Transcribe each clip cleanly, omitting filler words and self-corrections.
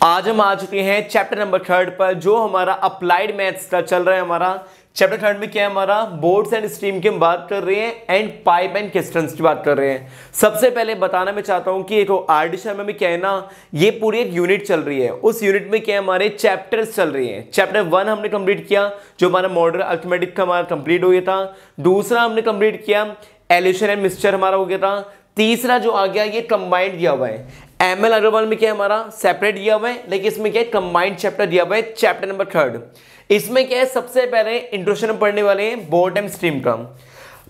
आज हम आ चुके हैं चैप्टर नंबर 3 पर, जो हमारा अप्लाइड मैथ्स का चल रहा है। हमारा चैप्टर 3 में क्या है, हमारा बोर्ड्स एंड स्ट्रीम की हम बात कर रहे हैं एंड पाइप एंड क्रिस्टल्स की बात कर रहे हैं। सबसे पहले बताना मैं चाहता हूं कि एक आर.डी. शर्मा में क्या है ना, ये पूरी एक यूनिट चल रही है। उस यूनिट में क्या है, हमारे चैप्टर्स चल रहे हैं। चैप्टर 1 हमने कंप्लीट किया, जो हमारा मॉडर्न अर्थमेटिक का हमारा कंप्लीट हो गया था। दूसरा हमने कंप्लीट किया, एल्यूशन एंड मिक्सचर हमारा हो गया था। तीसरा जो आ गया, ये कंबाइंड दिया हुआ है। एमएल अग्रवाल में क्या है, हमारा सेपरेट दिया हुआ है, लेकिन इसमें क्या है, कंबाइंड चैप्टर दिया हुआ है, चैप्टर नंबर 3। इसमें क्या है, सबसे पहले इंट्रोडक्शन में पढ़ने वाले हैं बोर्ड एंड स्ट्रीम का।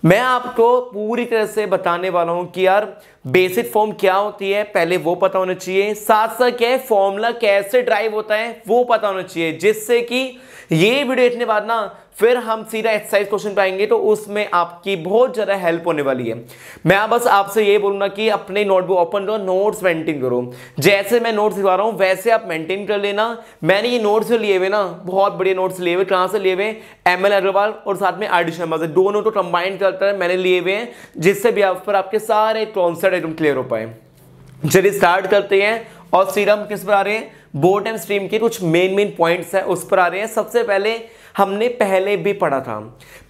मैं आपको पूरी तरह से बताने वाला हूं कि यार बेसिक फॉर्म क्या होती है, पहले वो पता होना चाहिए। साथ साथ क्या है, फॉर्मूला कैसे ड्राइव होता है वो पता होना चाहिए, जिससे कि ये वीडियो देखने बाद ना फिर हम सीधा एक्सरसाइज क्वेश्चन पे आएंगे तो उसमें आपकी बहुत ज़्यादा हेल्प होने वाली है। मैं बस आपसे ये बोलूँगा कि अपने नोटबुक ओपन करो, नोट्स मेंटेन करो। जैसे मैं नोट्स दिखा रहा हूँ वैसे आप मेंटेन कर लेना। मैंने ये नोट्स जो लिए हुए ना, बहुत बढ़िया नोट्स लिए हुए। कहाँ से लिए हुए? एमएल अग्रवाल और साथ में आर.डी. शर्मा से, दोनों तो कंबाइंड करता है मैंने लिए हुए हैं, जिससे भी आप पर आपके सारे कॉन्सेप्ट एकदम क्लियर हो पाए। चलिए स्टार्ट करते हैं। और सीधा हम किस पर आ रहे हैं, बोर्ड एंड स्ट्रीम के कुछ मेन पॉइंट्स है उस पर आ रहे हैं। सबसे पहले हमने पहले भी पढ़ा था,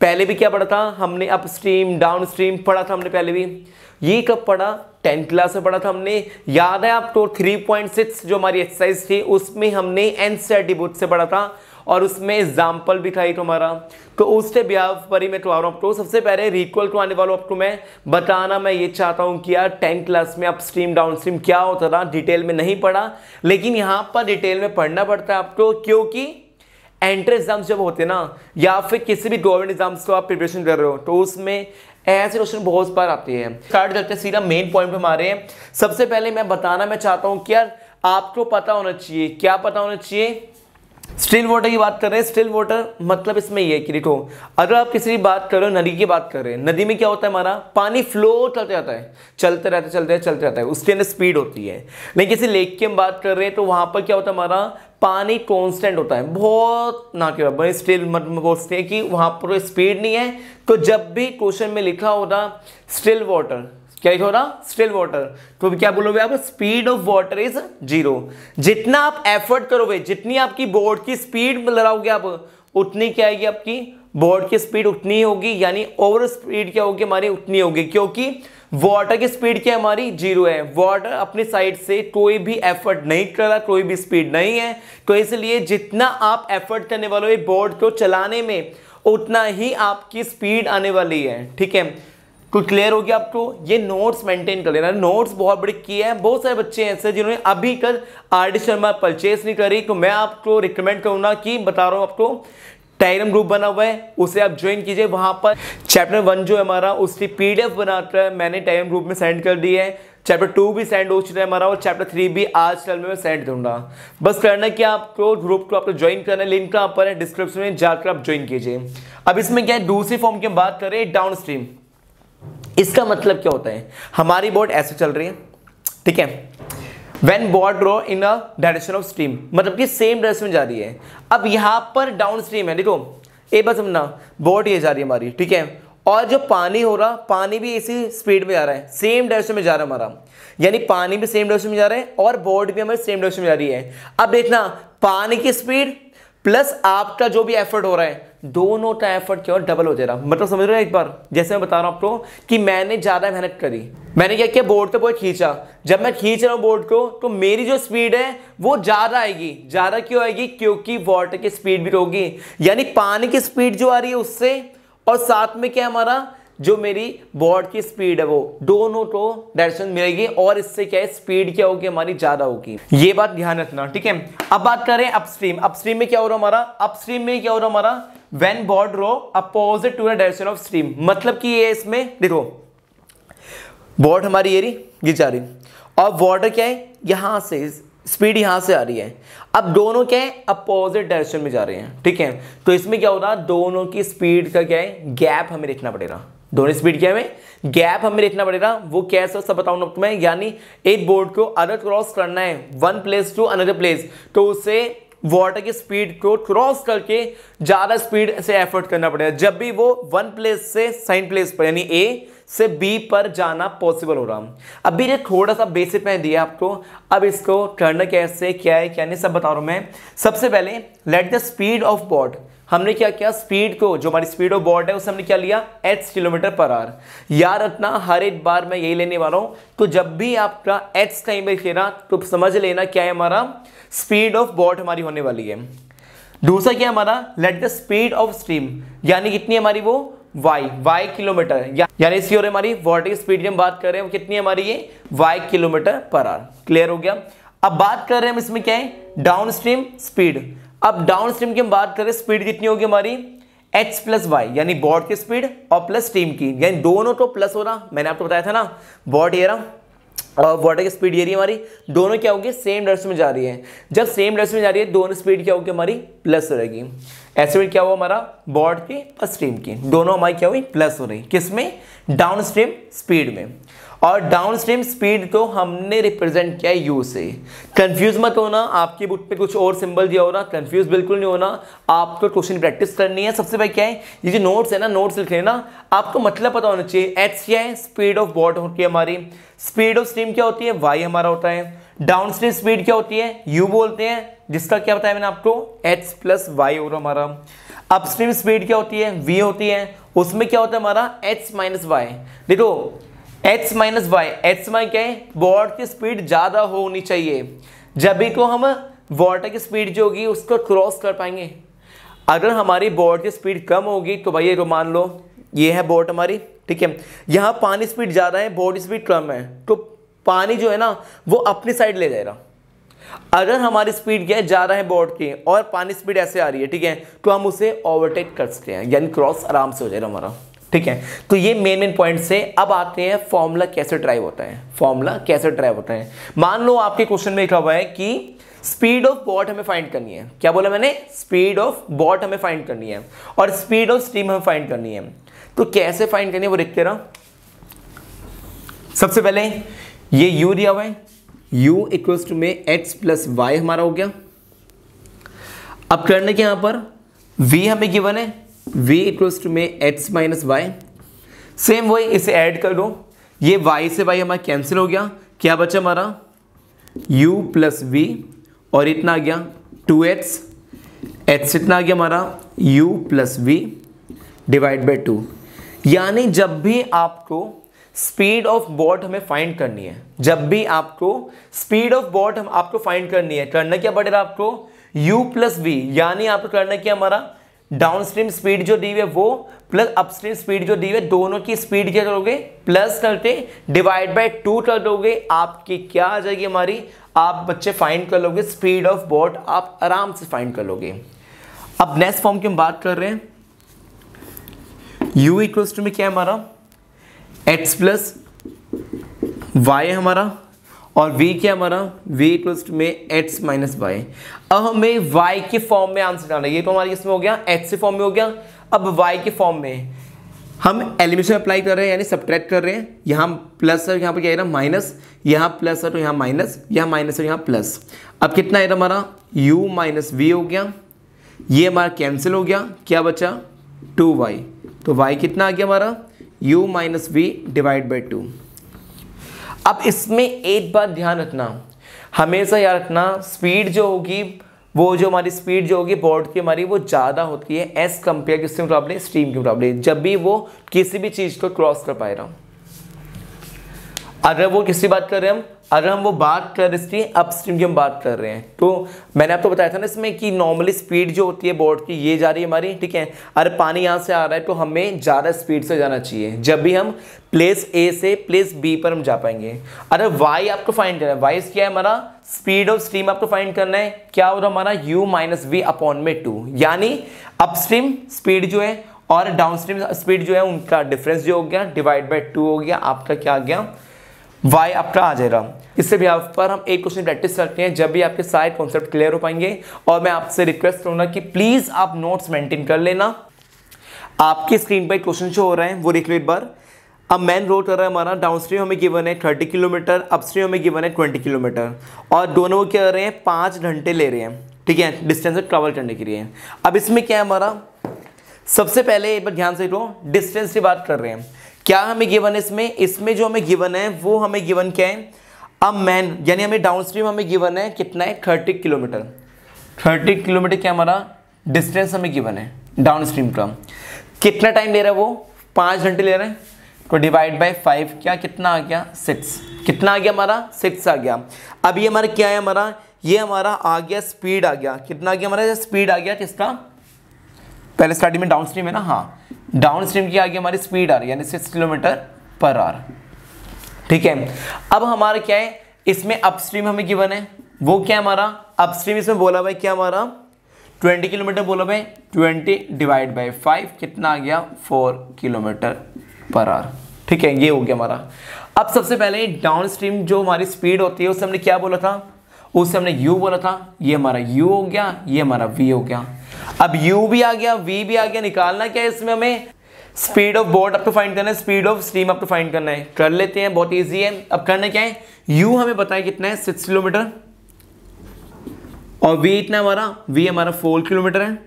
पहले भी क्या पढ़ा था हमने, अप स्ट्रीम डाउन स्ट्रीम पढ़ा था हमने पहले भी। ये कब पढ़ा? 10th क्लास में पढ़ा था हमने। याद है आपको 3.6 जो हमारी एक्सरसाइज थी उसमें हमने एनसीईआरटी बुक से पढ़ा था और उसमें एग्जाम्पल भी था एक हमारा। तो उससे ब्याह पर ही मैं करवा रहा हूँ आपको। सबसे पहले रिकॉल करवाने वालों आपको मैं बताना मैं ये चाहता हूँ कि यार 10th क्लास में अप स्ट्रीम डाउन स्ट्रीम क्या होता था, डिटेल में नहीं पढ़ा, लेकिन यहाँ पर डिटेल में पढ़ना पड़ता है आपको, क्योंकि एंट्रेंस एग्जाम्स जब होते हैं ना, या फिर किसी भी गवर्नमेंट एग्जाम्स को आप प्रिपरेशन कर रहे हो, तो उसमें ऐसे क्वेश्चन बहुत बार आते हैं। स्टार्ट करते हैं सीधा मेन पॉइंट पे हमारे। सबसे पहले मैं बताना मैं चाहता हूं कि यार आपको पता होना चाहिए, क्या पता होना चाहिए, स्टिल वाटर की बात कर रहे हैं। स्टिल वाटर मतलब इसमें ये कि देखो, अगर आप किसी की बात कर रहे हो, नदी की बात कर रहे हैं, नदी में क्या होता है, हमारा पानी फ्लो चलते जाता है, चलते रहता है, उसके अंदर स्पीड होती है। लेकिन किसी लेक की हम बात कर रहे हैं तो वहां पर क्या होता है, हमारा पानी कांस्टेंट होता है, बहुत ना के बराबर। स्टिल मतलब बोलते हैं कि वहां पर स्पीड नहीं है। तो जब भी क्वेश्चन में लिखा होगा स्टिल वाटर, क्या लिखा होगा, स्टिल वाटर, तो क्या बोलोगे आप, स्पीड ऑफ वाटर इज 0। जितना आप एफर्ट करोगे, जितनी आपकी बोर्ड की स्पीड लगाओगे आप, उतनी क्या आएगी, आपकी बोर्ड की स्पीड उतनी होगी, यानी ओवर स्पीड क्या होगी हमारी, उतनी होगी, क्योंकि वाटर की स्पीड क्या हमारी 0 है। वाटर अपनी साइड से कोई भी एफर्ट नहीं कर रहा, कोई भी स्पीड नहीं है, तो इसलिए जितना आप एफर्ट करने वाले हो बोर्ड को चलाने में, उतना ही आपकी स्पीड आने वाली है। ठीक है, कुछ क्लियर हो गया आपको? ये नोट्स मेंटेन कर लेना, नोट्स बहुत बड़ी की है। बहुत सारे बच्चे ऐसे जिन्होंने अभी तक आर.डी. शर्मा परचेस नहीं करी, तो मैं आपको रिकमेंड करूंगा कि बता रहा हूं आपको, टेलीग्राम ग्रुप बना हुआ है, उसे आप ज्वाइन कीजिए। वहां पर चैप्टर 1 जो है हमारा, उसकी पीडीएफ बनाकर मैंने टेलीग्राम ग्रुप में सेंड कर दी है। चैप्टर 2 भी सेंड हो चुका है हमारा, और चैप्टर 3 भी आज कल में मैं सेंड दूंगा। बस करना कि आपको ग्रुप को आपको ज्वाइन करना है, लिंक कहां पर है, डिस्क्रिप्शन में जाकर आप ज्वाइन कीजिए। अब इसमें क्या है, दूसरी फॉर्म की बात करें, डाउन स्ट्रीम। इसका मतलब क्या होता है, हमारी बोर्ड ऐसे चल रही है, ठीक है, when boat row in a direction of stream, मतलब कि सेम डायरेक्शन में जा रही है। अब यहां पर डाउन स्ट्रीम है, देखो ये बस समझना, बोर्ड ये जा रही है हमारी, ठीक है, और जो पानी हो रहा, पानी भी इसी स्पीड में जा रहा है, सेम डायरेक्शन में जा रहा है हमारा, यानी पानी भी सेम डायरेक्शन में जा रहा है और बोर्ड भी हमारे सेम डायरेक्शन में जा रही है। अब देखना, पानी की स्पीड प्लस आपका जो भी एफर्ट हो रहा है, दोनों का एफर्ट क्या डबल हो जाएगा। मतलब समझ रहे हो, एक बार जैसे मैं बता रहा हूं आपको कि मैंने ज्यादा मेहनत करी, मैंने क्या किया, बोर्ड को बहुत खींचा। जब मैं खींच रहा हूं बोर्ड को, तो मेरी जो स्पीड है वो ज्यादा आएगी। ज्यादा क्यों आएगी? क्योंकि वाटर की स्पीड भी होगी, यानी पानी की स्पीड जो आ रही है उससे, और साथ में क्या हमारा जो मेरी बोर्ड की स्पीड है, वो दोनों को डायरेक्शन मिलेगी, और इससे क्या है, स्पीड क्या होगी हमारी, ज्यादा होगी। ये बात ध्यान रखना, ठीक है। अब बात करें अपस्ट्रीम। अपस्ट्रीम में क्या हो रहा हमारा, अपस्ट्रीम में क्या हो रहा हमारा, when boat row opposite to the direction of stream. मतलब कि ये इसमें देखो, बोर्ड हमारी ये जा रही, और वाटर क्या है, यहां से स्पीड यहां से आ रही है। अब दोनों क्या है, अपोजिट डायरेक्शन में जा रहे हैं, ठीक है। तो इसमें क्या होगा, दोनों की स्पीड का क्या है, गैप हमें देखना पड़ेगा। दोनों स्पीड क्या है, गैप हमें देखना पड़ेगा। वो कैसे सब बताऊंगा मैं, यानी एक बोर्ड को अगर क्रॉस करना है one place to another place, तो उसे वाटर की स्पीड को क्रॉस करके ज्यादा स्पीड से एफर्ट करना पड़ेगा। जब भी वो वन प्लेस से सेकंड प्लेस पर, यानी ए से बी पर जाना पॉसिबल हो रहा। अभी ये थोड़ा सा बेसिक में दिया आपको, अब इसको करना कैसे, क्या है क्या नहीं, सब बता रहा हूं मैं। सबसे पहले let the speed of boat, हमने क्या किया, स्पीड को, जो हमारी स्पीड ऑफ बोट है उसे हमने क्या लिया, h किलोमीटर पर आवर। याद रखना हर एक बार मैं यही लेने वाला हूं, तो जब भी आपका h टाइम पे लेना तो समझ लेना क्या है हमारा स्पीड ऑफ बोट हमारी होने वाली है। दूसरा क्या हमारा, let the speed of stream, यानी कितनी हमारी वो y किलोमीटर, यानी इसकी और हमारी वाटर की स्पीड की हम बात कर रहे हैं, वो कितनी हमारी ये y kilometre per hour. Clear हो गया। अब बात कर रहे हैं हम इसमें क्या है, डाउन स्ट्रीम स्पीड। अब डाउन स्ट्रीम की हम बात करें, स्पीड कितनी होगी हमारी h प्लस वाई, यानी बोट की स्पीड और प्लस स्ट्रीम की, यानी दोनों तो प्लस हो रहा, मैंने आपको बताया था ना, बोट ये रहा और वाटर की स्पीड ये रही हमारी, दोनों क्या होगी सेम डायरेक्शन में जा रही है। जब सेम डायरेक्शन में जा रही है दोनों स्पीड क्या होगी हमारी प्लस हो रहेगी। ऐसे में क्या हुआ हमारा बोट की और स्ट्रीम की दोनों हमारी क्या हुई प्लस हो रही, किसमें, डाउन स्ट्रीम स्पीड में। और डाउन स्ट्रीम स्पीड को हमने रिप्रेजेंट किया यू से। कंफ्यूज मत होना, आपकी बुक पे कुछ और सिंबल दिया होना, कंफ्यूज बिल्कुल नहीं होना, आपको क्वेश्चन प्रैक्टिस करनी है। सबसे पहले क्या है, ये जो नोट्स है ना, नोट्स लिख लेना, आपको मतलब पता होना चाहिए। एच क्या है, स्पीड ऑफ बोट होती है हमारी, स्पीड ऑफ स्ट्रीम क्या होती है, वाई हमारा होता है, डाउन स्ट्रीम स्पीड क्या होती है, यू बोलते हैं, जिसका क्या बताया मैंने आपको एच प्लस वाई और हमारा। अपस्ट्रीम स्पीड क्या होती है, वी होती है, उसमें क्या होता है हमारा एच माइनस वाई। देखो एच माइनस वाई, एच माई क्या है, बोट की स्पीड ज्यादा होनी चाहिए, जब भी को हम वाटर की स्पीड जो होगी उसको क्रॉस कर पाएंगे। अगर हमारी बोट की स्पीड कम होगी तो भाई ये मान लो ये है बोट हमारी, ठीक है, यहाँ पानी स्पीड ज्यादा है, बोट स्पीड कम है, तो पानी जो है ना वो अपनी साइड ले जाएगा। अगर हमारी स्पीड क्या है ज्यादा है बोट की और पानी स्पीड ऐसे आ रही है, ठीक है, तो हम उसे ओवरटेक कर सकते हैं, यानी क्रॉस आराम से हो जाएगा हमारा, ठीक है। तो ये मेन पॉइंट से अब आते हैं फॉर्मूला कैसे ड्राइव होता है। फॉर्मूला कैसे ड्राइव होता है, मान लो आपके क्वेश्चन में लिखा हुआ है कि स्पीड ऑफ बोट हमें फाइंड करनी है। क्या बोला मैंने, स्पीड ऑफ बोट हमें फाइंड करनी है और स्पीड ऑफ स्ट्रीम हमें फाइंड करनी है। तो कैसे फाइंड करनी है वो देखते रहा। सबसे पहले ये u दिया हुआ है, u इक्वल्स टू में x प्लस वाई हमारा हो गया। अब करने के यहां पर v हमें गिवन है, v इक्वल्स टू में x माइनस वाई। सेम वही इसे ऐड कर दो, ये y से y हमारा कैंसिल हो गया, क्या बचा हमारा u प्लस v और इतना आ गया 2x, h इतना आ गया हमारा u plus v divide by 2। यानी जब भी आपको स्पीड ऑफ बोट हमें फाइंड करनी है, जब भी आपको स्पीड ऑफ बोट हम आपको फाइंड करनी है, करना क्या पड़ेगा आपको u प्लस v, यानी आपको करना क्या हमारा डाउनस्ट्रीम स्पीड जो दी हुई है वो प्लस अपस्ट्रीम स्पीड जो दी हुई है, दोनों की स्पीड क्या करोगे प्लस करके डिवाइड बाय 2 कर दोगे, आपकी क्या आ जाएगी हमारी, आप बच्चे फाइंड कर लोगे स्पीड ऑफ बोट, आप आराम से फाइंड कर लोगे। अब नेक्स्ट फॉर्म की हम बात कर रहे हैं, u इक्वल्स टू में क्या है हमारा x प्लस वाई है हमारा, और v क्या हमारा v इक्वल्स टू में x माइनस वाई। अब हमें y के फॉर्म में आंसर डालना है, ये तो हमारी इसमें हो गया x के फॉर्म में हो गया। अब y के फॉर्म में हम एलिमिनेशन अप्लाई कर रहे हैं, यानी सब्ट्रैक्ट कर रहे हैं, यहाँ प्लस है, यहाँ पर क्या है ना माइनस, यहाँ प्लस है तो यहाँ माइनस, यहाँ माइनस है यहाँ प्लस। अब कितना है हमारा u माइनस वी हो गया, ये हमारा कैंसिल हो गया, क्या बचा 2y, तो y कितना आ गया हमारा u minus v divide by 2। अब इसमें एक बात ध्यान रखना, हमेशा याद रखना स्पीड जो होगी वो जो हमारी स्पीड जो होगी बोट की हमारी वो ज़्यादा होती है एज कंपेयर किसके मुकाबले, स्ट्रीम के मुकाबले, जब भी वो किसी भी चीज़ को क्रॉस कर पाएगा। अगर वो किसी बात कर रहे हैं हम, अगर हम वो बात कर रहे हैं अपस्ट्रीम की हम बात कर रहे हैं, तो मैंने आपको बताया था ना इसमें कि नॉर्मली स्पीड जो होती है बोट की ये जा रही है हमारी, ठीक है, अगर पानी यहाँ से आ रहा है तो हमें ज़्यादा स्पीड से जाना चाहिए, जब भी हम प्लेस ए से प्लेस बी पर हम जा पाएंगे। अगर वाई आपको फाइंड करना है, वाई क्या है हमारा स्पीड ऑफ स्ट्रीम आपको फाइंड करना है, क्या होगा हमारा u माइनस वी अपॉन में 2, यानी अपस्ट्रीम स्पीड जो है और डाउनस्ट्रीम स्पीड जो है उनका डिफरेंस जो हो गया डिवाइड बाई 2 हो गया, आपका क्या आ गया y आपका आ जाएगा। इससे भी आप पर हम एक क्वेश्चन प्रैक्टिस करते हैं, जब भी आपके सारे कॉन्सेप्ट क्लियर हो पाएंगे। और मैं आपसे रिक्वेस्ट करूंगा कि प्लीज आप नोट्स मेंटेन कर लेना। आपकी स्क्रीन पर क्वेश्चन शो हो रहे हैं वो देख लो एक बार। अब मेन रोड कर रहा है हमारा, डाउनस्ट्रीम हमें गिवन है 30 किलोमीटर, अपस्ट्रीम हमें गिवन है 20 किलोमीटर, और दोनों वो क्या कर रहे हैं 5 घंटे ले रहे हैं, ठीक है, डिस्टेंस ट्रैवल करने के लिए। अब इसमें क्या है हमारा, सबसे पहले एक बार ध्यान से लो, डिस्टेंस की बात कर रहे हैं, क्या हमें गिवन है इसमें जो हमें गिवन है वो हमें गिवन क्या है, अब मैन यानी हमें डाउनस्ट्रीम हमें गिवन है कितना है 30 किलोमीटर। 30 किलोमीटर क्या हमारा डिस्टेंस हमें गिवन है डाउनस्ट्रीम का। कितना टाइम ले रहा है वो 5 घंटे ले रहा है, तो डिवाइड बाय 5 क्या कितना आ गया 6। कितना आ गया हमारा 6 आ गया। अब ये हमारा क्या है हमारा, ये हमारा आ गया स्पीड आ गया, कितना आ गया हमारा स्पीड आ गया किसका, पहले स्टार्टिंग में डाउनस्ट्रीम है ना, हाँ डाउनस्ट्रीम की आ गई हमारी स्पीड आ रही है यानी 6 किलोमीटर पर आवर। ठीक है, अब हमारा क्या है इसमें अपस्ट्रीम हमें गिवन है, वो क्या हमारा अपस्ट्रीम इसमें बोला भाई क्या हमारा 20 किलोमीटर बोला भाई, 20 डिवाइड बाय 5 कितना आ गया 4 किलोमीटर पर आवर। ठीक है, ये हो गया हमारा। अब सबसे पहले डाउनस्ट्रीम जो हमारी स्पीड होती है उससे हमने क्या बोला था, उससे हमने u बोला था, ये हमारा u हो गया, ये हमारा v हो गया। अब u भी आ गया v भी आ गया, निकालना क्या है इसमें हमें speed of boat up to find करना है, speed of steam up to find करना है। कर लेते हैं, बहुत इजी है। अब करना क्या है, u हमें बताया कितना है 6 किलोमीटर और v इतना हमारा v हमारा 4 किलोमीटर है,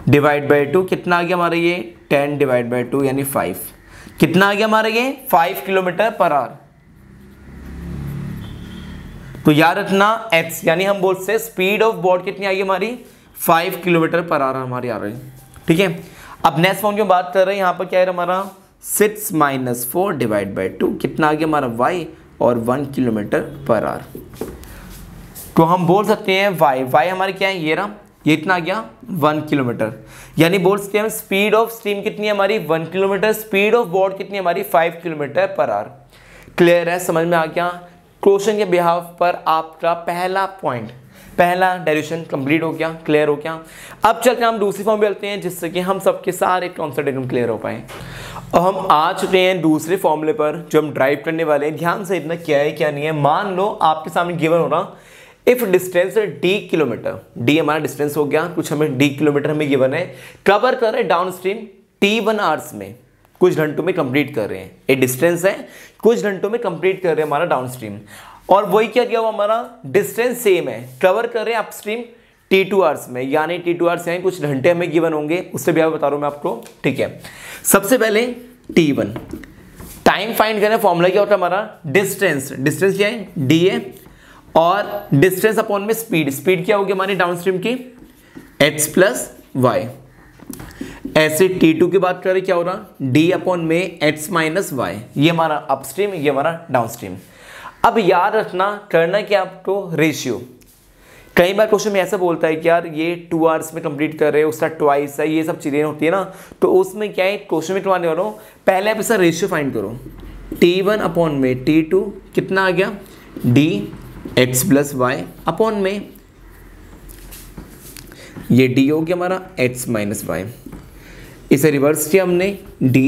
डिवाइड बाय 2 कितना आ गया हमारा ये 10 डिवाइड बाय 2 यानी 5। कितना आ गया हमारा ये 5 किलोमीटर पर आवर। तो याद रखना x यानी हम बोल सकते स्पीड ऑफ बोट कितनी आई हमारी 5 किलोमीटर पर आवर हमारी आ रही है। ठीक है, अब नेक्स्ट फॉर्म की बात कर रहे हैं, यहाँ पर क्या है हमारा 6 माइनस 4 डिवाइड बाई 2 कितना आ गया हमारा y और 1 किलोमीटर पर आवर। तो हम बोल सकते हैं y हमारी क्या है ये रहा, ये इतना आ गया 1 किलोमीटर, यानी बोल सकते हैं हम स्पीड ऑफ स्टीम कितनी है हमारी 1 किलोमीटर, स्पीड ऑफ बोट कितनी है हमारी 5 किलोमीटर पर आवर। क्लियर है, समझ में आ गया। क्वेश्चन के बिहाफ पर आपका पहला पॉइंट, पहला डेरिवेशन कंप्लीट हो गया, क्लियर हो गया। अब चलते हम दूसरी फॉर्म पे चलते हैं जिससे कि हम सबके सारे कॉन्सेप्ट एकदम क्लियर हो पाए। और हम आ चुके हैं दूसरे फॉर्मूले पर जो हम ड्राइव करने वाले हैं। ध्यान से इतना क्या है क्या नहीं है। मान लो आपके सामने गिवन हो रहा if distance d kilometre, d हमारा डिस्टेंस हो गया, कुछ हमें d किलोमीटर हमें गिवन है, कवर कर रहे डाउन स्ट्रीम t1 आवर्स में, कुछ घंटों में कंप्लीट कर रहे हैं। ये डिस्टेंस है, कुछ घंटों में कंप्लीट कर रहे हैं हमारा डाउन स्ट्रीम। और वही क्या दिया हुआ हमारा डिस्टेंस सेम है, कवर कर रहे हैं अपस्ट्रीम t2 आवर्स में, यानी t2 आवर्स यानी कुछ घंटे हमें गिवन होंगे, उससे भी बता रहा हूं मैं आपको। ठीक है, सबसे पहले t1 टाइम फाइंड करना, फॉर्मूला क्या होता है हमारा डिस्टेंस, डिस्टेंस क्या है d है और डिस्टेंस अपॉन में स्पीड, स्पीड क्या होगी हमारी डाउन स्ट्रीम की h प्लस वाई। ऐसे t2 की बात करें क्या हो रहा d अपॉन में h माइनस वाई, ये हमारा अपस्ट्रीम ये हमारा डाउनस्ट्रीम। अब याद रखना करना क्या आपको रेशियो। कई बार क्वेश्चन में ऐसा बोलता है कि यार ये 2 आवर्स में कंप्लीट कर रहे हो, उसका ट्वाइस है, ये सब चीज़ें होती है ना, तो उसमें क्या है क्वेश्चन में करवाने वाला हूँ, पहले आप इसका रेशियो फाइंड करो। t1 अपॉन में t2 कितना आ गया d x plus y upon में ये d हो गया हमारा x माइनस वाई। इसे रिवर्स किया हमने d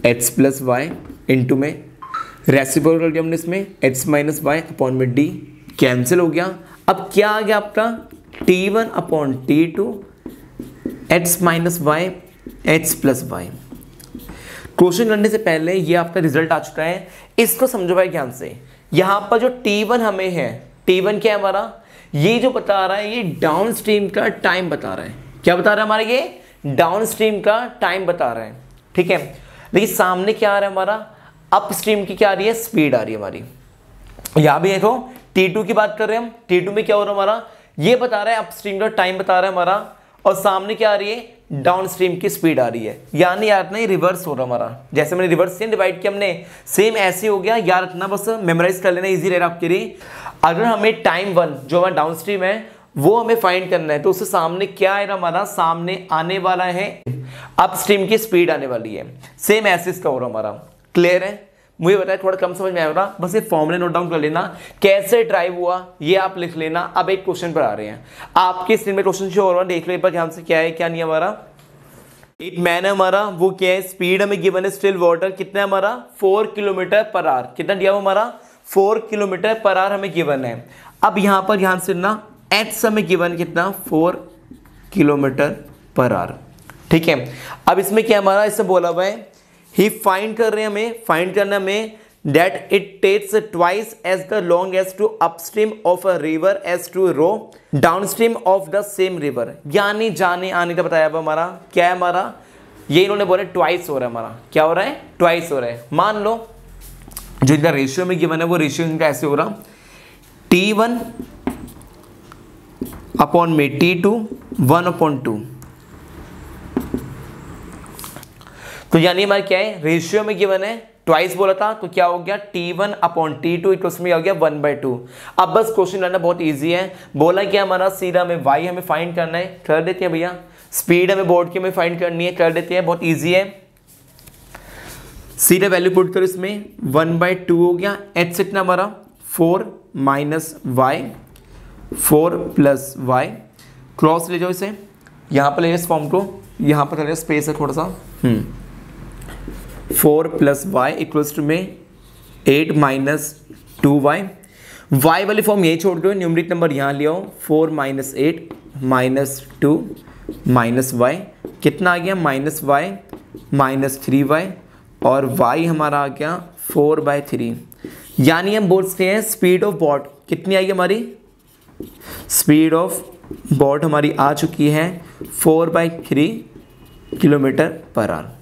x plus y into में रेसिप्रोकल किया हमने इसमें x माइनस वाई अपॉन में d कैंसिल हो गया। अब क्या आ गया आपका t1 upon t2 x minus y x plus y. Question करने से पहले ये आपका रिजल्ट आ चुका है, इसको समझो भाई ध्यान से। यहाँ पर जो t1 हमें है, t1 क्या है हमारा, ये जो बता रहा है ये डाउन स्ट्रीम का टाइम बता रहा है। क्या बता रहा है हमारा, ये डाउन स्ट्रीम का टाइम बता रहा है। ठीक है, लेकिन सामने क्या आ रहा है हमारा अप स्ट्रीम की क्या आ रही है स्पीड आ रही है हमारी। यहाँ भी देखो t2 की बात कर रहे हैं हम, t2 में क्या हो रहा है हमारा, ये बता रहा है अप स्ट्रीम का टाइम बता रहा है हमारा, और सामने क्या आ रही है डाउन स्ट्रीम की स्पीड आ रही है। यानी यार ना ये रिवर्स हो रहा है हमारा, जैसे मैंने रिवर्स से डिवाइड किया हमने सेम ऐसे हो गया। याद रखना, बस मेमोराइज कर लेना, इजी रहेगा आपके लिए। अगर हमें टाइम 1 जो हमारा डाउन स्ट्रीम है वो हमें फाइंड करना है, तो उससे सामने क्या है हमारा, सामने आने वाला है अप स्ट्रीम की स्पीड आने वाली है। सेम ऐसे इसका हो रहा हमारा। क्लियर है, मुझे बताया थोड़ा कम समझ में आएगा, बस ये फॉर्मूले नोट डाउन कर लेना, कैसे ड्राइव हुआ ये आप लिख लेना। अब एक क्वेश्चन पर आ रहे हैं, आपके स्क्रीन में क्वेश्चन शो हो रहा है, देख लो एक बार ध्यान से, क्या है क्या नहीं हमारा। एक मैन है हमारा, वो क्या है स्पीड हमें गिवन है स्टिल वाटर, कितना है हमारा 4 किलोमीटर पर आवर। कितना दिया हुआ हमारा 4 किलोमीटर पर आवर हमें गिवन है। अब यहां पर ध्यान से ना एच हमें गिवन कितना 4 किलोमीटर पर आवर। ठीक है, अब इसमें क्या हमारा इससे बोला हुआ है ही फाइंड कर रहे हैं, हमें फाइंड करना में that it takes twice as the long as to upstream of a river as to row downstream of the same river। यानी जाने आने का बताया हुआ हमारा क्या है हमारा ये इन्होंने बोला ट्वाइस हो रहा है हमारा, क्या हो रहा है, ट्वाइस हो रहा है। मान लो जो इनका रेशियो में गिवन है वो रेशियो इनका ऐसे हो रहा T1 अपॉन में T2 1/2। तो यानी हमारा क्या है, रेशियो में गिवन है ट्वाइस बोला था, तो क्या हो गया T1 अपॉन T2 इक्वल्स में हो गया 1/2। अब बस क्वेश्चन करना बहुत इजी है। बोला क्या हमारा सीधा में y हमें फाइंड करना है, कर देते हैं भैया। स्पीड हमें बोर्ड की हमें फाइंड करनी है, कर देते हैं, बहुत इजी है। सीधा वैल्यू पुट करो इसमें, 1/2 हो गया। h कितना हमारा 4 minus y, 4 plus y, cross ले जाओ इसे, यहाँ पर ले जाओ इस फॉर्म को, यहाँ पर ले स्पेस है थोड़ा सा, 4 प्लस वाई इक्वल्स टू में 8 माइनस 2y। y वाली फॉर्म यही छोड़ दो, न्यूमरिक नंबर यहाँ ले आओ, 4 माइनस 8 माइनस 2 माइनस y, कितना आ गया माइनस y माइनस 3y, और y हमारा आ गया 4/3। यानी हम बोल सकते हैं स्पीड ऑफ बॉट कितनी आई हमारी, स्पीड ऑफ बॉट हमारी आ चुकी है 4/3 किलोमीटर पर आवर।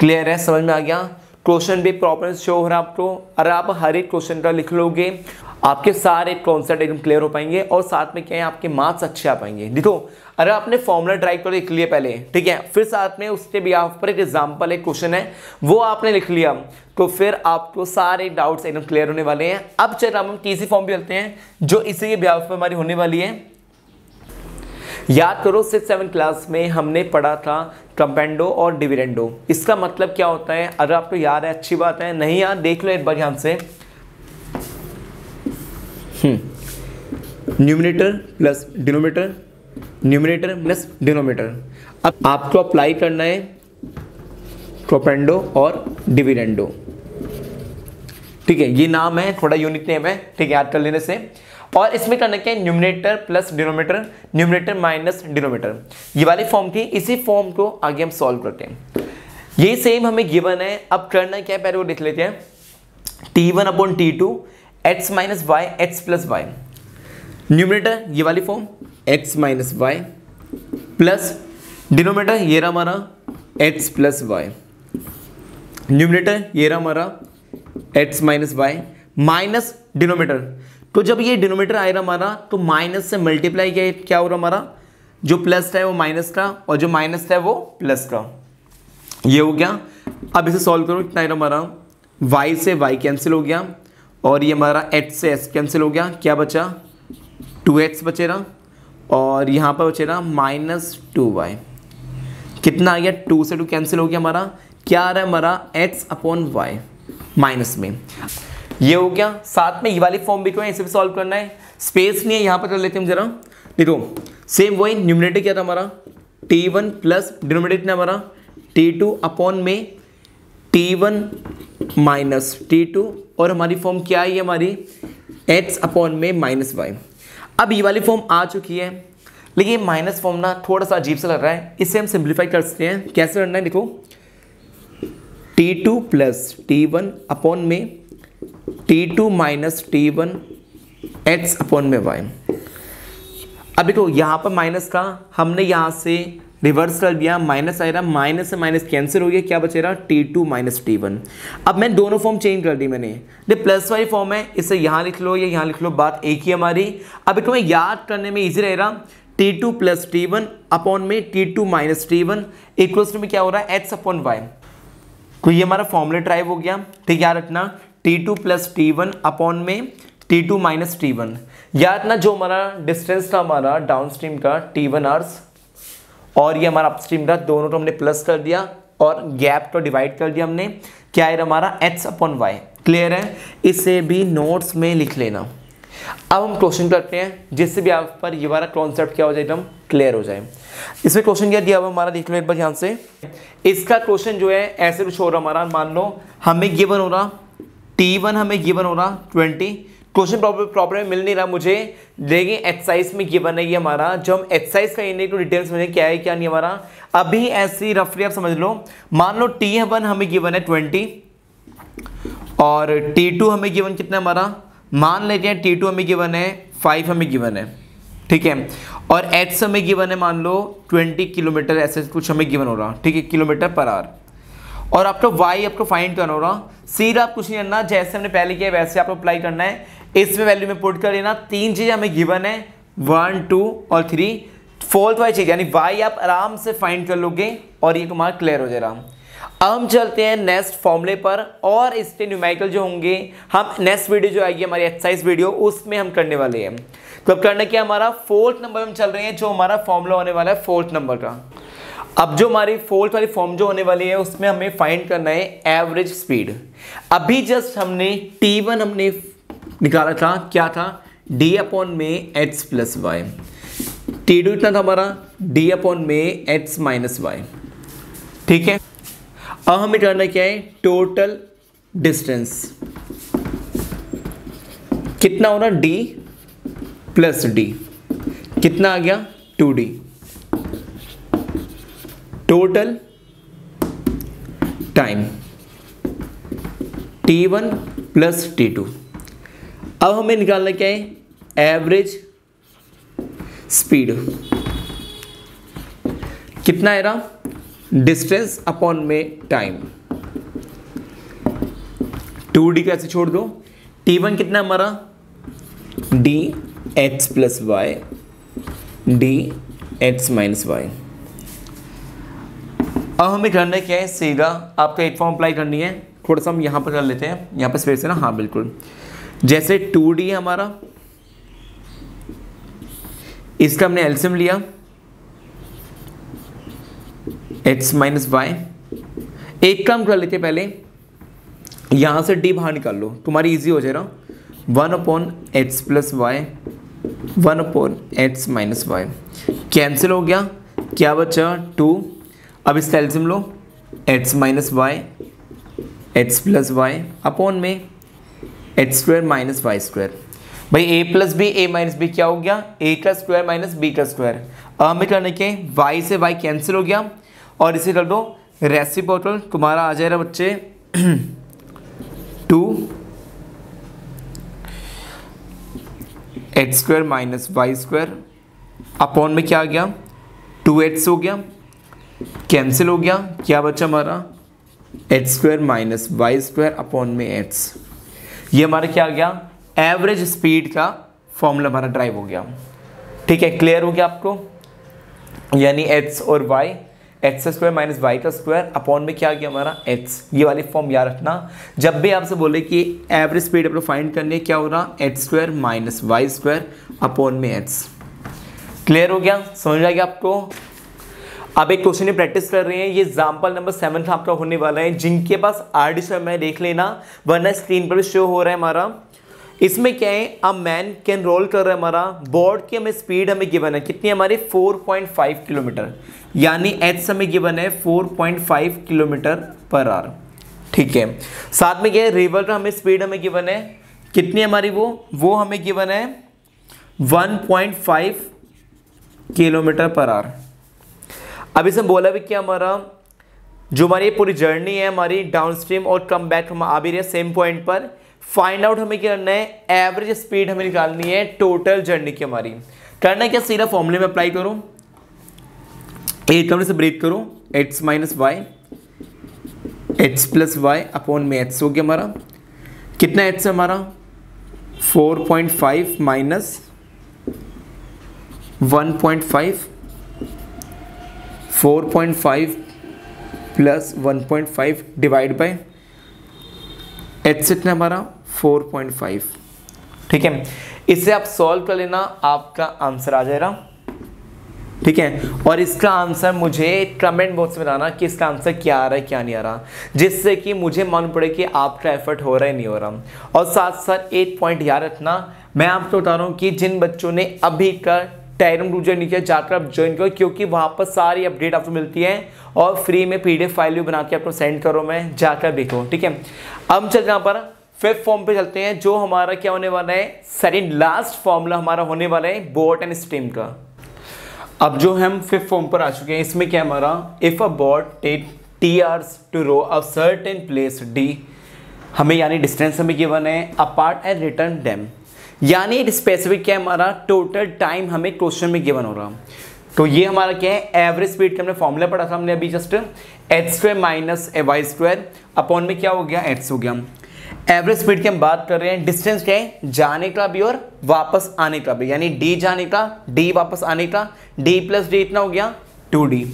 क्लियर है, समझ में आ गया। क्वेश्चन भी प्रॉपर शो हो रहा है आपको। अगर आप हर एक क्वेश्चन का लिख लोगे आपके सारे कॉन्सेप्ट एकदम क्लियर हो पाएंगे और साथ में क्या है आपके मार्क्स अच्छे आ पाएंगे। देखो अगर आपने फॉर्मूला ड्राइव कर लिख लिया पहले, ठीक है, फिर साथ में उसके भी आप पर एक एग्जाम्पल एक क्वेश्चन है वो आपने लिख लिया, तो फिर आपको सारे डाउट्स एकदम क्लियर होने वाले हैं। अब चलो हम टीसी फॉर्म भी चलते हैं जो इसी के ब्याह पर हमारी होने वाली है। याद करो 6-7 क्लास में हमने पढ़ा था कंपेंडो और डिविडेंडो। इसका मतलब क्या होता है, अगर आपको याद है अच्छी बात है, नहीं याद देख लो एक बार ध्यान से। Numerator plus denominator, numerator plus denominator. अब आपको अप्लाई करना है कंपेंडो और डिविडेंडो, ठीक है, ये नाम है, थोड़ा यूनिक नेम है, ठीक है, याद कर लेने से। और इसमें करना क्या है, numerator plus denominator, numerator minus denominator, ये वाली फॉर्म थी। इसी फॉर्म को आगे हम सॉल्व करते हैं। ये सेम हमें गिवन है। अब करना क्या है, पहले वो लिख लेते हैं, T1 upon T2 x minus y x plus y, numerator ये वाली form x minus y, plus denominator ये रहा हमारा x प्लस वाई, न्यूमरेटर ये रहा हमारा x minus y, minus denominator. तो जब ये डिनोमिनेटर आएगा हमारा तो माइनस से मल्टीप्लाई क्या हो रहा हमारा, जो प्लस था वो माइनस का और जो माइनस था वो प्लस का, ये हो गया। अब इसे सॉल्व करो, कितना आएगा हमारा, y से y कैंसिल हो गया और ये हमारा h से s कैंसिल हो गया, क्या बचा 2x बचेगा और यहाँ पर बचेगा माइनस 2y। कितना आ गया, 2 से 2 कैंसिल हो गया हमारा, क्या आ रहा है हमारा x अपॉन वाई माइनस में, ये हो गया। साथ में ये वाली फॉर्म भी क्यों, इसे भी सॉल्व करना है, स्पेस नहीं है, यहाँ पर कर लेते हैं हम जरा। देखो सेम वही न्यूमरेटर क्या था हमारा T1 प्लस डिनोमिनेटर कितना हमारा T2 अपॉन में T1 माइनस T2, और हमारी फॉर्म क्या है हमारी x अपॉन में माइनस वाई। अब ये वाली फॉर्म आ चुकी है, लेकिन माइनस फॉर्म ना थोड़ा सा अजीब सा लग रहा है, इसे हम सिंप्लीफाई कर सकते हैं। कैसे करना है, देखो T2 प्लस T1 अपॉन में T2 minus T1 x upon में y। अब देखो यहाँ पर माइनस का हमने यहाँ से रिवर्स कर दिया, माइनस आएगा, माइनस से माइनस कैंसिल हो गया, क्या बचेगा T2 माइनस T1। अब मैं दोनों फॉर्म चेंज कर दी मैंने, ये प्लस वाली फॉर्म है, इसे यहाँ लिख लो या यहाँ लिख लो, बात एक ही हमारी। अब तुम्हें याद करने में इजी रहेगा, T2 प्लस T1 अपॉन में T2 minus T1 equals to में क्या हो रहा है x अपॉन वाई। तो ये हमारा फॉर्मूला ड्राइव हो गया, ठीक, याद रखना T2 प्लस T1 अपॉन में T2 माइनस T1। याद रखना जो हमारा डिस्टेंस था हमारा डाउन स्ट्रीम का T1 आवर्स और ये हमारा अपस्ट्रीम का, दोनों को हमने प्लस कर दिया और गैप को डिवाइड कर दिया हमने, क्या है हमारा x अपॉन वाई। क्लियर है, इसे भी नोट्स में लिख लेना। अब हम क्वेश्चन करते हैं जिससे भी आप पर ये वाला कॉन्सेप्ट क्या हो जाए, एकदम क्लियर हो जाए। इसमें क्वेश्चन क्या दिया हुआ हमारा, देख लो एक बार ध्यान से। इसका क्वेश्चन जो है ऐसे कुछ हो रहा हमारा, मान लो हमें गिवन हो रहा T1, हमें गिवन हो रहा 20। क्वेश्चन प्रॉपर मिल नहीं रहा मुझे, लेकिन एक्सरसाइज में गिवन है ये हमारा। जो हम एक्सरसाइज का इन्हें को डिटेल्स में क्या है क्या नहीं हमारा, अभी ऐसी रफली आप समझ लो। मान लो T1 हमें गिवन है 20 और T2 हमें गिवन कितना हमारा, मान लेते हैं T2 हमें गिवन है 5 हमें गिवन है, ठीक है। और एच हमें गिवन है, मान लो 20 किलोमीटर, ऐसे कुछ हमें गिवन हो रहा, ठीक है, किलोमीटर पर आवर। और आपको वाई आपको फाइंड करना हो रहा, सीधा आप कुछ नहीं करना, जैसे हमने पहले किया वैसे आपको अप्लाई करना है। इसमें वैल्यू में पुट कर लेना, 3 चीज़ हमें गिवन है, 1 2 और 3, फोर्थ वाली चीज़ यानी वाई आप आराम से फाइंड कर लोगे और ये तुम्हारा क्लियर हो जाएगा। अब हम चलते हैं नेक्स्ट फॉर्मूले पर, और इसके न्यूमेरिकल जो होंगे हम नेक्स्ट वीडियो जो आएगी हमारी एक्सरसाइज वीडियो उसमें हम करने वाले हैं। तो अब करना क्या, हमारा 4th नंबर में हम चल रहे हैं, जो हमारा फॉर्मूला होने वाला है 4th नंबर का। अब जो हमारी 4th वाली फॉर्म जो होने वाली है उसमें हमें फाइंड करना है एवरेज स्पीड। अभी जस्ट हमने T1 हमने निकाला था, क्या था, D अपॉन में h प्लस वाई। T2 इतना था हमारा D अपॉन में h माइनस वाई, ठीक है। अब हमें करना क्या है, टोटल डिस्टेंस कितना हो रहा, D प्लस D, कितना आ गया 2D। Total time T1 plus T2। अब हमें निकालना क्या है, एवरेज स्पीड कितना है रहा, डिस्टेंस अपॉन में टाइम। 2D को ऐसे छोड़ दो, T1 कितना हमारा D h plus y D h minus y. अब हमें करना क्या है, सीधा आपका एक फॉर्म अप्लाई करनी है, थोड़ा सा हम यहाँ पर कर लेते हैं, यहाँ पर स्पेस है ना, हाँ बिल्कुल। जैसे 2D है हमारा, इसका हमने एलसीएम लिया h माइनस वाई। एक काम कर लेते हैं, पहले यहाँ से D बाहर निकाल लो, तुम्हारी इजी हो जाएगा। 1 upon h plus y, 1 upon h minus y, cancel हो गया, क्या बचा 2। अब इसका एलसीएम लो, h minus y h plus y upon में h square minus y square. भाई a plus b a minus b क्या हो गया, a का स्क्वायर माइनस b का स्क्वायर। अब हमें करने के y से y कैंसिल हो गया, और इसे कर दो रेसिप्रोकल, तुम्हारा आ जाएगा बच्चे 2 h square minus y square upon में क्या आ गया 2h हो गया, कैंसिल हो गया, क्या बचा हमारा h square minus y square upon में h। ये हमारा क्या आ गया, एवरेज स्पीड का फॉर्मूला हमारा ड्राइव हो गया, ठीक है। क्लियर हो गया आपको, यानी h और y, x square minus y का स्क्वायर अपॉन में क्या आ गया हमारा h। ये वाली फॉर्म याद रखना, जब भी आपसे बोले कि एवरेज स्पीड अपने फाइंड करनी है, क्या हो रहा, h square minus y square upon में h। क्लियर हो गया, समझ आ गया आपको। अब एक क्वेश्चन की प्रैक्टिस कर रहे हैं, ये एग्जाम्पल नंबर 7 आपका होने वाला है, जिनके पास RD में देख लेना, वरना स्क्रीन पर भी शो हो रहा है हमारा। इसमें क्या है, अ मैन कैन रोल कर रहा है हमारा, बोर्ड की हमें स्पीड हमें गिवन है, कितनी हमारी 4.5 किलोमीटर, यानी h हमें गिवन है 4.5 किलोमीटर पर आवर, ठीक है। साथ में क्या है, रिवर का हमें स्पीड हमें गिवन है, कितनी हमारी वो हमें गिवन है 1.5 किलोमीटर पर आवर। अब इसे बोला भी क्या, हमारा जो हमारी पूरी जर्नी है हमारी डाउन स्ट्रीम और कम बैक हम आ भी रहे हैं सेम पॉइंट पर, फाइंड आउट हमें क्या करना है, एवरेज स्पीड हमें निकालनी है टोटल जर्नी की हमारी। करना है क्या, सीधा फॉर्मूले में अप्लाई करो, एक कमरे से ब्रेक करो, h minus y h plus y upon में h हो गया हमारा, कितना h है हमारा 4.5 minus 1.5, 4.5 plus 1.5 divide by h कितना हमारा 4.5, ठीक है। इसे आप सॉल्व कर लेना, आपका आंसर आ जाएगा, ठीक है। और इसका आंसर मुझे कमेंट बॉक्स में बताना कि इसका आंसर क्या आ रहा है क्या नहीं आ रहा, जिससे कि मुझे मालूम पड़े कि आपका एफर्ट हो रहा है नहीं हो रहा। और साथ साथ एक पॉइंट याद रखना, मैं आपको बता रहा हूँ कि जिन बच्चों ने अभी का टेलीग्राम ग्रुप ज्वाइन नहीं किया, जाकर आप ज्वाइन करो, क्योंकि वहाँ पर सारी अपडेट आपको मिलती है और फ्री में PDF फाइल भी बना के आपको सेंड करो, मैं जाकर देखो, ठीक है। अब हम चलते यहाँ पर 5th फॉर्म पे चलते हैं, जो हमारा क्या होने वाला है, सेकंड लास्ट फॉर्मूला हमारा होने वाला है बोट एंड स्ट्रीम का। अब जो हम 5th फॉर्म पर आ चुके हैं, इसमें क्या हमारा, if a boat take T hours to row a certain place D, हमें यानी डिस्टेंस हमें गिवन है, अपार्ट एंड रिटर्न डैम, यानी स्पेसिफिक क्या है हमारा, टोटल टाइम हमें क्वेश्चन में गिवन हो रहा। तो ये हमारा क्या है, एवरेज स्पीड का हमने फॉर्मूला पढ़ा था हमने अभी just, h² minus y² upon में क्या हो गया, x हो गया। एवरेज स्पीड की हम बात कर रहे हैं, डिस्टेंस क्या है, जाने का भी और वापस आने का भी, यानी d जाने का, d वापस आने का, d प्लस d इतना हो गया 2d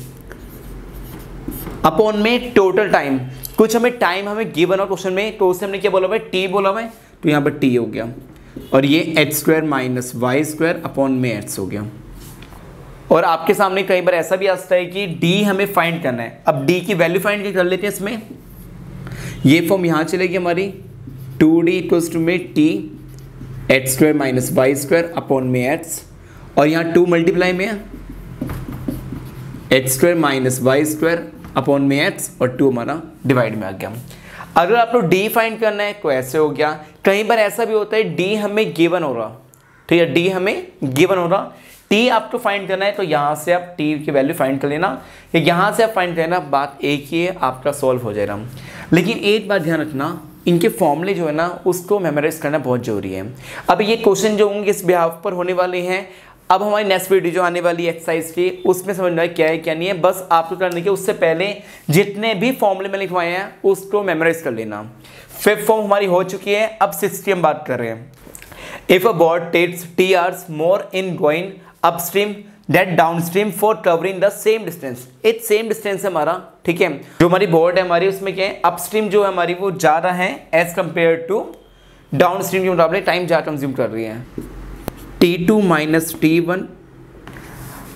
अपॉन में टोटल टाइम। कुछ हमें टाइम हमें गिवन हो क्वेश्चन में, तो उससे हमने क्या बोला हुआ है, t बोला हुआ है, तो यहाँ पर t हो गया और ये h² माइनस y² अपॉन में x हो गया। और आपके सामने कई बार ऐसा भी आता है कि d हमें फाइंड करना है। अब d की वैल्यू फाइंड कर लेते हैं इसमें, ये फॉर्म यहाँ चलेगी हमारी 2d इक्वल्स टू में t h² minus y² upon में x, और यहाँ 2 मल्टीप्लाई में h² माइनस y² अपॉन में x और 2 हमारा डिवाइड में आ गया। अगर आपको d फाइंड करना है तो ऐसे हो गया। कई बार ऐसा भी होता है d हमें गिवन हो रहा, ठीक है, d हमें गिवन हो रहा, t आपको फाइंड करना है तो यहाँ से आप t की वैल्यू फाइंड कर लेना, यहाँ से आप फाइंड करना, बात एक ही है, आपका सॉल्व हो जाएगा। लेकिन एक बात ध्यान रखना, इनके फॉर्मूले जो है ना उसको मेमोराइज करना बहुत जरूरी है। अब ये क्वेश्चन जो होंगे इस बिहाफ पर होने वाले हैं। अब हमारी नेक्स्ट वीडियो जो आने वाली है एक्सरसाइज की, उसमें समझना क्या है क्या नहीं है, बस आपको करने के उससे पहले जितने भी फॉर्मूले में लिखवाए हैं उसको मेमोराइज कर लेना। फिफ्थ फॉर्म हमारी हो चुकी है, अब सिक्स्थ की हम बात कर रहे हैं। If a boat takes t hours more in going upstream that downstream for covering the same distance. एक सेम डिस्टेंस है हमारा, ठीक है, जो हमारी बोट है हमारी उसमें क्या है, अपस्ट्रीम जो है हमारी वो ज़्यादा है एज कंपेयर टू डाउनस्ट्रीम के मुकाबले टाइम ज़्यादा कंज्यूम कर रही है। t2 माइनस t1,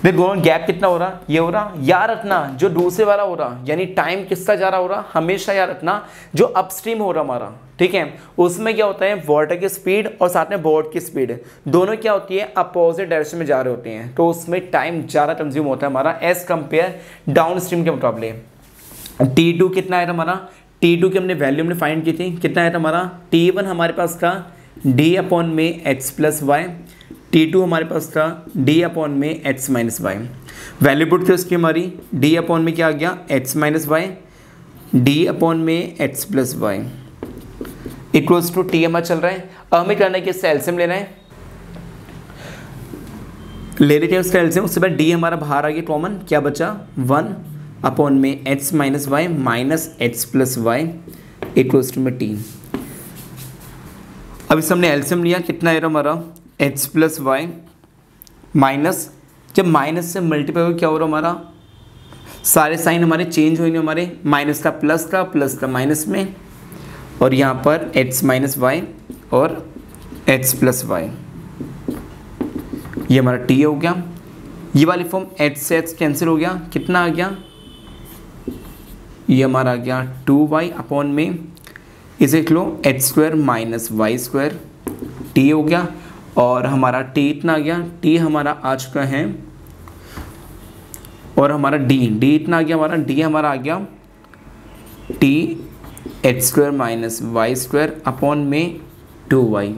दोनों गैप कितना हो रहा, ये हो रहा, याद रखना जो दूसरे वाला हो रहा, यानी टाइम किसका जा रहा हो रहा, हमेशा याद रखना जो अपस्ट्रीम हो रहा हमारा, ठीक है, उसमें क्या होता है, वाटर की स्पीड और साथ में बोट की स्पीड दोनों क्या होती है, अपोजिट डायरेक्शन में जा रहे होते हैं, तो उसमें टाइम ज़्यादा कंज्यूम होता है हमारा एज कंपेयर डाउन स्ट्रीम के मुकाबले। t2 कितना आया था हमारा, t2 की हमने वैल्यू हमने फाइंड की थी, कितना आया था हमारा, t1 हमारे पास था d अपॉन में x प्लस वाई, t2 हमारे पास था d अपॉन में x minus y. Value put थी उसकी हमारी d अपॉन में क्या आ गया, x minus y, d upon में x plus y equals to t हमारा चल रहा है। अब हमें करना है कि इससे एलसीएम लेना है, ले लेते हैं उसका एलसीएम। उससे बाद d हमारा बाहर आ गया कॉमन, क्या बचा 1 अपॉन में x minus y minus x plus y equals to में t। अब इस हमने एलसीएम लिया, कितना है हमारा x प्लस वाई माइनस, जब माइनस से मल्टीप्लाई हो क्या हो रहा हमारा, सारे साइन हमारे चेंज होंगे, हमारे माइनस का प्लस का माइनस में, और यहाँ पर x माइनस वाई और x प्लस वाई, ये हमारा t हो गया। ये वाली फॉर्म h से h कैंसिल हो गया, कितना आ गया, ये हमारा आ गया 2y अपॉन में इसे लिख लो h² माइनस y² t हो गया, और हमारा t इतना आ गया, t हमारा आ चुका है, और हमारा d इतना आ गया, हमारा d हमारा आ गया t h² minus y² upon में 2y।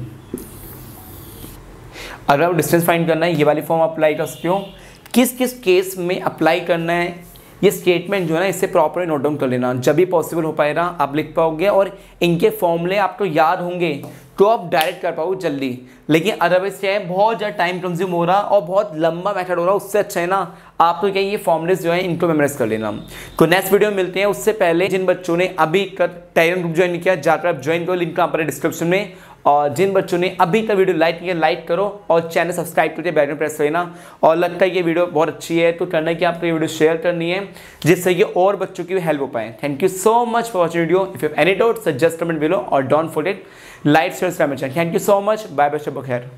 अगर आप डिस्टेंस फाइंड करना है ये वाली फॉर्म अप्लाई कर सकते हो। किस किस केस में अप्लाई करना है ये स्टेटमेंट जो है ना इससे प्रॉपर्ली नोट डाउन कर लेना, जब भी पॉसिबल हो पाएगा आप लिख पाओगे, और इनके फॉर्मूले आपको याद होंगे तो आप डायरेक्ट कर पाओगे जल्दी। लेकिन अदरवाइज क्या है, बहुत ज़्यादा टाइम कंज्यूम हो रहा और बहुत लंबा मेथड हो रहा, उससे अच्छा है ना आप तो क्या ये फॉर्मूलेस जो है इनको मेमोराइज कर लेना। तो नेक्स्ट वीडियो में मिलते हैं। उससे पहले जिन बच्चों ने अभी तक टेलीग्राम ग्रुप ज्वाइन किया जाकर आप ज्वाइन करो, लिंक यहाँ पर डिस्क्रिप्शन में, और जिन बच्चों ने अभी तक वीडियो लाइक किया लाइक करो और चैनल सब्सक्राइब करके बेल आइकन प्रेस करना। और लगता है कि ये वीडियो बहुत अच्छी है तो करना है कि आपको ये वीडियो शेयर करनी है जिससे कि और बच्चों की भी हेल्प हो पाए। Thank you so much for watching video. If you have any doubt suggest comment below और don't forget like share subscribe my channel. Thank you so much, bye bye, शब बखैर।